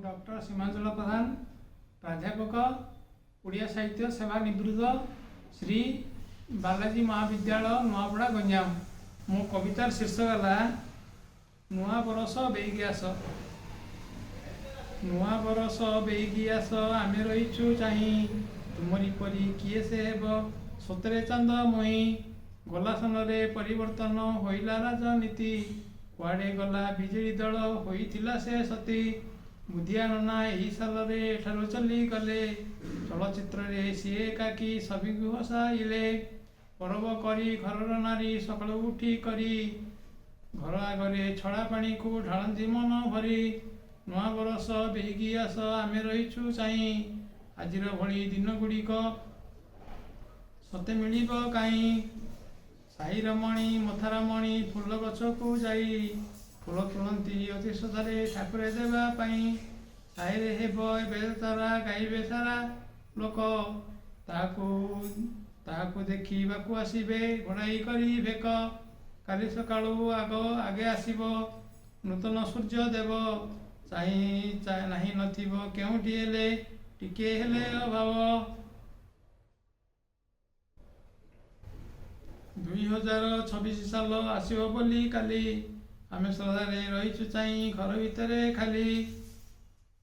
Doctor Seemanchal प्रधान प्राध्यापक ओडिया साहित्य सेवा निवृत्त श्री बालाजी महाविद्यालय नुआपड़ा गंजाम। मो कवितार शीर्षक है नुआ बरस बेगी आस। नुआ बरस बेगी आस आमे रहीचु चाही तुमरी परी किए से हेब सतरे चांद मई गला सनरे परिवर्तन होइला राजनीति कुआडे गला बीजेडी दल होइथिला से सती बुधिया नना यही साल एठारू चली गले चलचित्र रे सी एकाकी सभी हसाइले परब करी घर नारी सकाळु उठी करी घर आगरे छड़ा पानी को ढालती मन भरी नुआ बरस बेगी आस आमे रहीचु चाही आजिर भली दिन गुड़िक सते मिलिब काई साई रमणी मथारमणी फूल गछ को जाई फूल तुलती अति सदारे ठाकुर देवा साइरे हेब बेतारा गाइबे सारा लोक ताहाकू देखिबाकू आसिबे घोड़ाई करी भेक काली सकाळु आगे आसिब नूतन सूर्य देव चाही नाही नथिब केउठी हेले टिके हेले अभाव 2026 साल आसिब बोली काली आमे श्रद्धारे रहीचु चाही घर भितरे खाली।